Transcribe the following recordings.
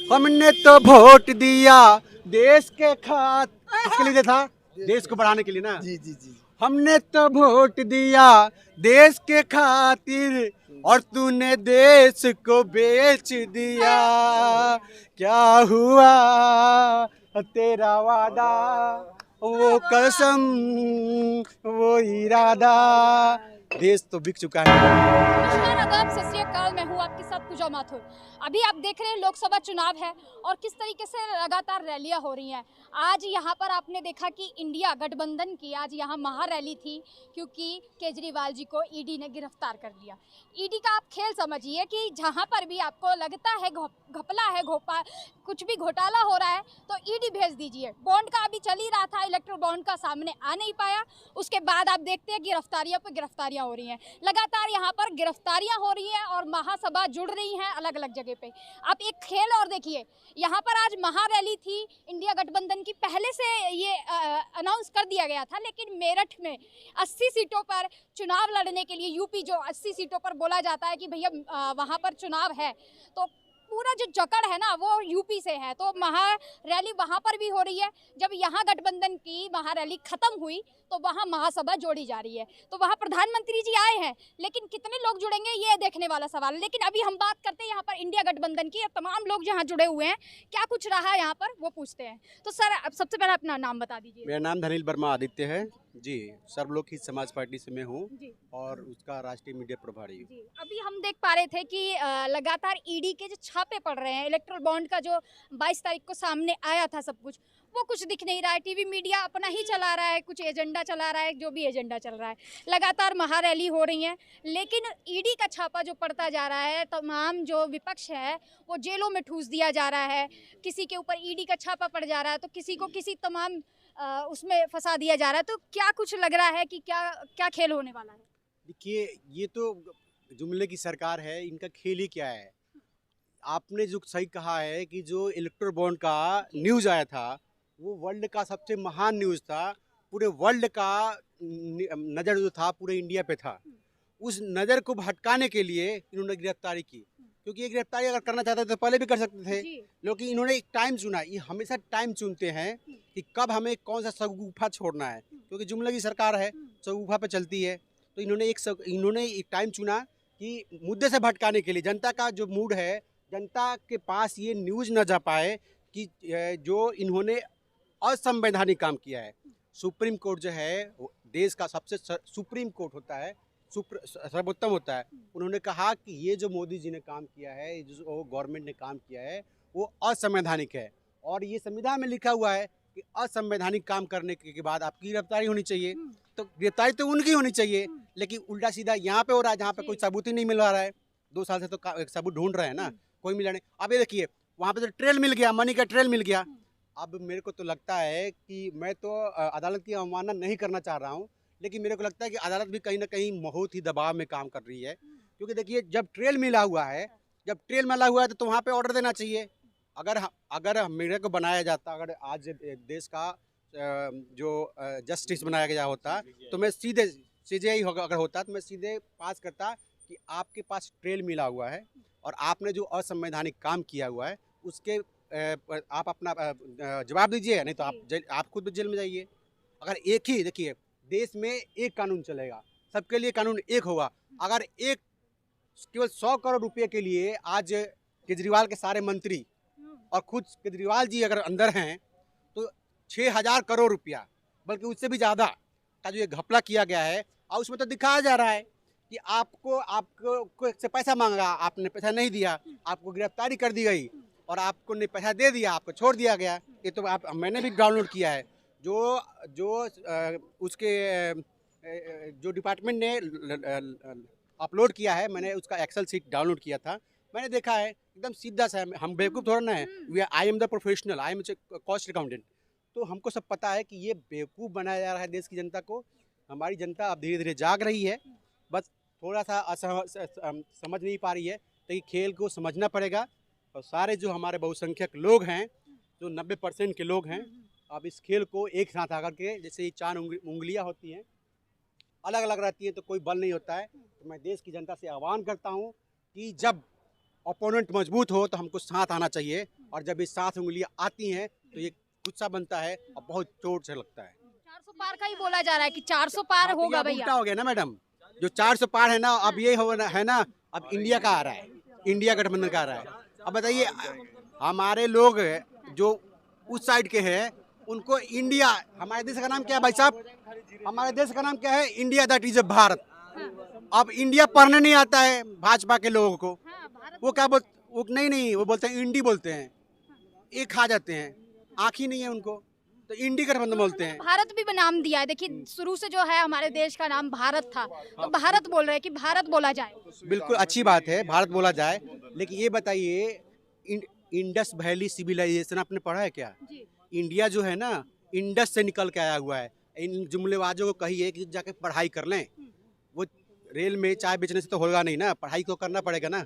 हमने तो वोट दिया देश के इसके लिए था, देश को बढ़ाने के लिए ना। जी जी जी। हमने तो वोट दिया देश के खातिर और तूने देश को बेच दिया। क्या हुआ तेरा वादा, वो कसम, वो इरादा। देश तो बिक चुका है। नमस्कार, आदाब, सत श्री अकाल। मैं हूँ आपके साथ पूजा माथुर। अभी आप देख रहे हैं लोकसभा चुनाव है और किस तरीके से लगातार रैलियां हो रही हैं। आज यहाँ पर आपने देखा कि इंडिया गठबंधन की आज यहाँ महारैली थी, क्योंकि केजरीवाल जी को ईडी ने गिरफ्तार कर लिया। ईडी का आप खेल समझिए कि जहाँ पर भी आपको लगता है घपला है, कुछ भी घोटाला हो रहा है तो ईडी भेज दीजिए। बॉन्ड का अभी चल ही रहा था, इलेक्ट्रो बॉन्ड का सामने आ नहीं पाया, उसके बाद आप देखते हैं गिरफ्तारियां पर गिरफ्तारियां हो रही हैं। लगातार यहाँ पर गिरफ्तारियां हो रही हैं और महासभा जुड़ रही हैं अलग अलग जगह पे। आप एक खेल और देखिए, यहाँ पर आज महारैली थी इंडिया गठबंधन की। पहले से ये अनाउंस कर दिया गया था, लेकिन मेरठ में 80 सीटों पर चुनाव लड़ने के लिए, यूपी जो 80 सीटों पर बोला जाता है कि भैया वहाँ पर चुनाव है, तो पूरा जो जकड़ है ना वो यूपी से है। तो महारैली वहाँ पर भी हो रही है। जब यहाँ गठबंधन की महारैली खत्म हुई तो वहाँ महासभा जोड़ी जा रही है। तो वहाँ प्रधानमंत्री जी आए हैं, लेकिन कितने लोग जुड़ेंगे ये देखने वाला सवाल है। लेकिन अभी हम बात करते हैं यहाँ पर इंडिया गठबंधन की। तमाम लोग जहाँ जुड़े हुए हैं, क्या कुछ रहा है यहाँ पर वो पूछते हैं। तो सर, अब सबसे पहले अपना नाम बता दीजिए। मेरा नाम धनील वर्मा आदित्य है जी। सर्वलोकहित समाज पार्टी से मैं हूँ जी और उसका राष्ट्रीय मीडिया प्रभारी हूँ। जी। अभी हम देख पा रहे थे कि लगातार ईडी के जो छापे पड़ रहे हैं, इलेक्ट्रल बॉन्ड का जो 22 तारीख को सामने आया था, सब कुछ वो कुछ दिख नहीं रहा है। टीवी मीडिया अपना ही चला रहा है, कुछ एजेंडा चला रहा है, जो भी एजेंडा चल रहा है। लगातार महारैली हो रही है, लेकिन ईडी का छापा जो पड़ता जा रहा है, तमाम जो विपक्ष है वो जेलों में ठूस दिया जा रहा है। किसी के ऊपर ईडी का छापा पड़ जा रहा है तो किसी को किसी तमाम उसमें फंसा दिया जा रहा है। तो क्या कुछ लग रहा है कि क्या क्या खेल होने वाला है? देखिए, ये तो जुमले की सरकार है, इनका खेल ही क्या है। आपने जो सही कहा है कि जो इलेक्ट्रो बॉन्ड का न्यूज़ आया था वो वर्ल्ड का सबसे महान न्यूज़ था। पूरे वर्ल्ड का नज़र जो था पूरे इंडिया पे था। उस नज़र को भटकाने के लिए इन्होंने गिरफ्तारी की, क्योंकि ये गिरफ्तारी अगर करना चाहते थे तो पहले भी कर सकते थे, लेकिन इन्होंने एक टाइम चुना। ये हमेशा टाइम चुनते हैं कि कब हमें कौन सा शगुफा छोड़ना है, क्योंकि जुमले की सरकार है, शगुफा पे चलती है। तो इन्होंने एक टाइम चुना कि मुद्दे से भटकाने के लिए, जनता का जो मूड है, जनता के पास ये न्यूज़ न जा पाए कि जो इन्होंने असंवैधानिक काम किया है। सुप्रीम कोर्ट जो है देश का सबसे सुप्रीम कोर्ट होता है, सर्वोत्तम होता है। उन्होंने कहा कि ये जो मोदी जी ने काम किया है, जो गवर्नमेंट ने काम किया है, वो असंवैधानिक है। और ये संविधान में लिखा हुआ है कि असंवैधानिक काम करने के बाद आपकी गिरफ्तारी होनी चाहिए। तो गिरफ्तारी तो उनकी होनी चाहिए, लेकिन उल्टा सीधा यहाँ पे हो रहा है, जहाँ पे कोई सबूत ही नहीं मिल रहा है। 2 साल से तो सबूत ढूंढ रहे हैं ना, कोई मिला नहीं। अब ये देखिए, वहाँ पे तो ट्रेल मिल गया, मनी का ट्रेल मिल गया। अब मेरे को तो लगता है कि मैं तो अदालत की अवमानना नहीं करना चाह रहा हूँ, लेकिन मेरे को लगता है कि अदालत भी कहीं ना कहीं बहुत ही दबाव में काम कर रही है। क्योंकि देखिए, जब ट्रेल मिला हुआ है तो वहाँ पे ऑर्डर देना चाहिए। अगर मेरे को बनाया जाता, अगर आज देश का जो जस्टिस बनाया गया होता, तो मैं सीधे सीजेआई अगर होता तो मैं सीधे पास करता कि आपके पास ट्रेल मिला हुआ है और आपने जो असंवैधानिक काम किया हुआ है उसके आप अपना जवाब दीजिए, नहीं तो आप खुद भी जेल में जाइए। अगर एक ही, देखिए, देश में एक कानून चलेगा, सबके लिए कानून एक होगा। अगर एक केवल 100 करोड़ रुपए के लिए आज केजरीवाल के सारे मंत्री और खुद केजरीवाल जी अगर अंदर हैं, तो 6000 करोड़ रुपया, बल्कि उससे भी ज़्यादा का जो ये घपला किया गया है, और उसमें तो दिखाया जा रहा है कि आपको से पैसा मांगा, आपने पैसा नहीं दिया, आपको गिरफ्तारी कर दी गई, और आपको ने पैसा दे दिया, आपको छोड़ दिया गया। ये तो मैंने भी डाउनलोड किया है। उसके जो डिपार्टमेंट ने अपलोड किया है, मैंने उसका एक्सेल सीट डाउनलोड किया था। मैंने देखा है, एकदम सीधा सा है। हम बेवकूफ़ थोड़ा ना है। I am the professional, I am cost accountant. तो हमको सब पता है कि ये बेवकूफ़ बनाया जा रहा है देश की जनता को। हमारी जनता अब धीरे धीरे जाग रही है, बस थोड़ा सा समझ नहीं पा रही है। तो ये खेल को समझना पड़ेगा, और सारे जो हमारे बहुसंख्यक लोग हैं, जो 90% के लोग हैं, अब इस खेल को एक साथ आकर के, जैसे ये 4 उंगलियां होती हैं, अलग अलग रहती हैं तो कोई बल नहीं होता है। तो मैं देश की जनता से आह्वान करता हूं कि जब ओपोनेंट मजबूत हो तो हमको साथ आना चाहिए, और जब ये 7 उंगलियां आती हैं तो ये गुस्सा बनता है और बहुत चोट से लगता है। 400 पार का ही बोला जा रहा है कि 400 पार हाँ, तो ये होगा अब उल्टा भैया। हो गया ना मैडम, जो 400 पार है ना, अब ये हो है ना, अब इंडिया का आ रहा है, इंडिया गठबंधन का आ रहा है। अब बताइए, हमारे लोग जो उस साइड के हैं उनको इंडिया, हमारे देश का नाम क्या है भाई साहब? हमारे देश का नाम क्या है? India, that is Bharat. अब इंडिया पढ़ने नहीं आता है भाजपा के लोगों को, हाँ, भारत वो क्या बोल, वो नहीं, वो बोलते हैं इंडी बोलते हैं, एक खा जाते हैं, आँख ही नहीं है उनको, तो इंडी गठबंधन बोलते हैं। भारत भी नाम दिया है। देखिए शुरू से जो है हमारे देश का नाम भारत था, तो भारत बोल रहे हैं कि भारत बोला जाए। बिल्कुल अच्छी बात है, भारत बोला जाए, लेकिन ये बताइए, इंडस वैली सिविलाइजेशन आपने पढ़ा है क्या? जी। इंडिया जो है ना, इंडस से निकल के आया हुआ है। इन जुमलेबाजों को कहिए कि जाके पढ़ाई कर लें, वो रेल में चाय बेचने से तो होगा नहीं ना, पढ़ाई तो करना पड़ेगा ना।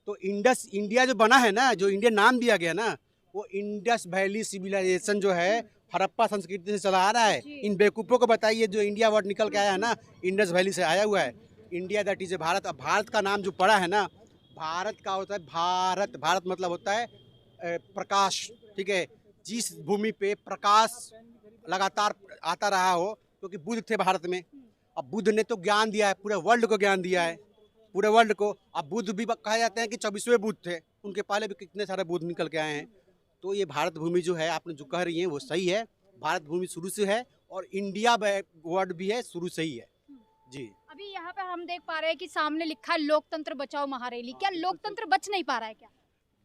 तो इंडस इंडिया जो बना है ना, जो इंडिया नाम दिया गया ना, वो इंडस वैली सिविलाइजेशन जो है हड़प्पा संस्कृति से चला आ रहा है। इन बेवकूफ़ों को बताइए, जो इंडिया वर्ड निकल के आया है ना, इंडस वैली से आया हुआ है। India that is a Bharat. अब भारत का नाम जो पड़ा है ना, भारत का होता है भारत, भारत मतलब होता है प्रकाश, ठीक है। जिस भूमि पे प्रकाश लगातार आता रहा हो, क्योंकि बुद्ध थे भारत में। अब बुद्ध ने तो ज्ञान दिया है, पूरे वर्ल्ड को ज्ञान दिया है, पूरे वर्ल्ड को। अब बुद्ध भी कहा जाते हैं कि 24वें बुद्ध थे, उनके पहले भी कितने सारे बुद्ध निकल के आए हैं। तो ये भारत भूमि जो है, आपने जो कह रही हैं वो सही है, भारत भूमि शुरू से है, और इंडिया वर्ड भी है, शुरू से ही है जी। अभी यहाँ पे हम देख पा रहे हैं कि सामने लिखा है लोकतंत्र बचाओ महारैली। क्या लोकतंत्र बच नहीं पा रहा है क्या?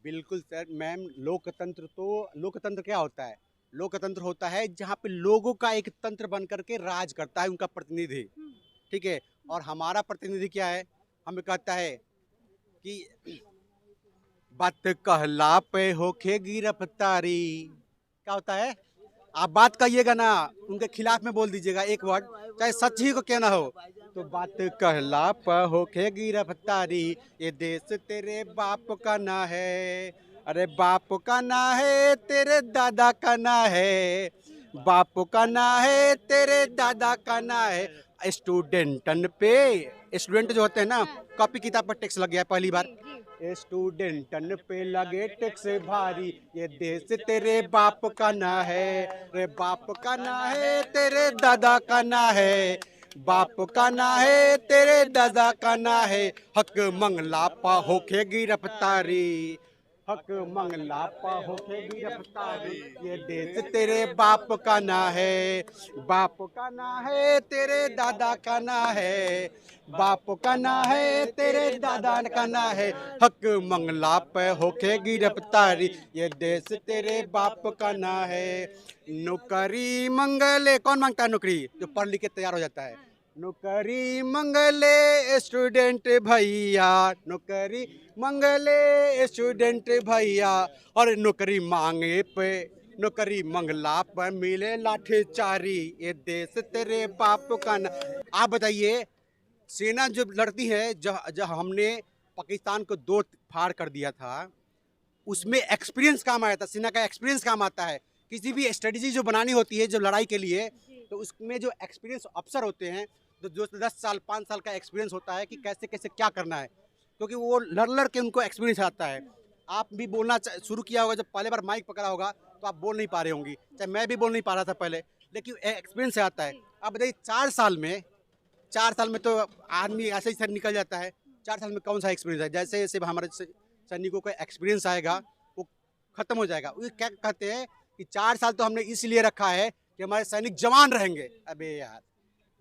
बिल्कुल सर मैम, लोकतंत्र क्या होता है? लोकतंत्र होता है जहाँ पे लोगों का एक तंत्र बन करके राज करता है उनका प्रतिनिधि, ठीक है। और हमारा प्रतिनिधि क्या है? हमें कहता है कि बात कहला पे होके गिरफ्तारी। क्या होता है? आप बात कहिएगा ना, उनके खिलाफ में बोल दीजिएगा एक वर्ड, चाहे सच ही को क्यों ना हो, तो बात कहला पे होके गिरफ्तारी, ये देश तेरे बाप का ना है, अरे बाप का ना है, तेरे दादा का ना है, बाप का ना है, तेरे दादा का ना है। स्टूडेंटन पे, स्टूडेंट जो होते हैं ना, कॉपी किताब पर टैक्स लग गया है पहली बार। स्टूडेंटन पे लगे टैक्स भारी, ये देश तेरे बाप का ना है, रे बाप का ना है, तेरे दादा का ना है, बाप का ना है, तेरे दादा का ना है। हक मंगला पा होके गिरफ्तारी, हक मंगला पा होके गिरफ्तारी, ये देश तेरे बाप का ना है, बाप का ना है, तेरे दादा का ना है, बाप का ना है, तेरे दादा का ना है। हक मंगला पे होके गिरफ्तारी, ये देश तेरे बाप का ना है। नौकरी मंगले, कौन मांगता है नौकरी? जो पढ़ लिख के तैयार हो जाता है। नौकरी मंगले स्टूडेंट भैया, नौकरी मंगले स्टूडेंट भैया, और नौकरी मांगे पे, नौकरी मंगला पर मिले लाठी चारी, ये देश तेरे बाप का ना। आप बताइए, सेना जो लड़ती है, जब हमने पाकिस्तान को दो फाड़ कर दिया था, उसमें एक्सपीरियंस काम आया था, सेना का एक्सपीरियंस काम आता है। किसी भी स्ट्रेटजी जो बनानी होती है जो लड़ाई के लिए, तो उसमें जो एक्सपीरियंस अफसर होते हैं, तो जो 10 साल 5 साल का एक्सपीरियंस होता है कि कैसे कैसे क्या करना है, क्योंकि वो लड़ के उनको एक्सपीरियंस आता है। आप भी बोलना शुरू किया होगा, जब पहले बार माइक पकड़ा होगा तो आप बोल नहीं पा रहे होंगी, चाहे मैं भी बोल नहीं पा रहा था पहले, लेकिन एक्सपीरियंस से आता है। अब बताइए 4 साल में तो आदमी ऐसे ही सर निकल जाता है। 4 साल में कौन सा एक्सपीरियंस है? जैसे जैसे हमारे सैनिकों का एक्सपीरियंस आएगा वो खत्म हो जाएगा। वो क्या कहते हैं कि 4 साल तो हमने इसलिए रखा है कि हमारे सैनिक जवान रहेंगे। अबे यार,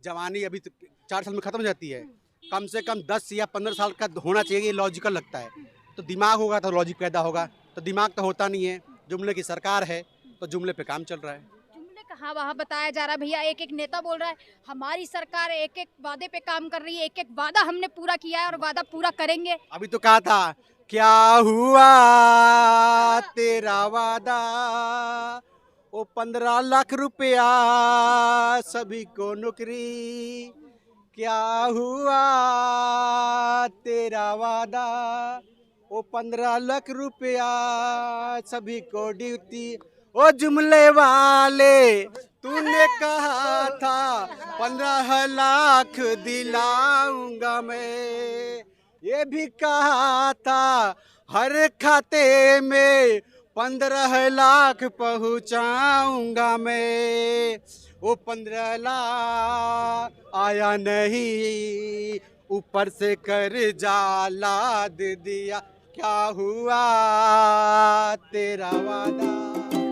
जवानी अभी तो 4 साल में खत्म हो जाती है। कम से कम 10 या 15 साल का होना चाहिए, ये लॉजिकल लगता है। तो दिमाग होगा तो लॉजिक पैदा होगा, तो दिमाग तो होता नहीं है। जुमले की सरकार है तो जुमले पे काम चल रहा है। जुमले कहाँ वहाँ बताया जा रहा है भैया। एक एक नेता बोल रहा है हमारी सरकार एक एक वादे पे काम कर रही है, एक एक वादा हमने पूरा किया है और वादा पूरा करेंगे। अभी तो कहा था, क्या हुआ तेरा वादा, वो 15 लाख रुपया सभी को नौकरी, क्या हुआ तेरा वादा, वो 15 लाख रुपया सभी को ड्यूटी। ओ जुमले वाले, तूने कहा था 15 लाख दिलाऊंगा मैं, ये भी कहा था हर खाते में 15 लाख पहुंचाऊंगा मैं, वो 15 लाख आया नहीं, ऊपर से कर्जा लाद दिया, क्या हुआ तेरा वादा।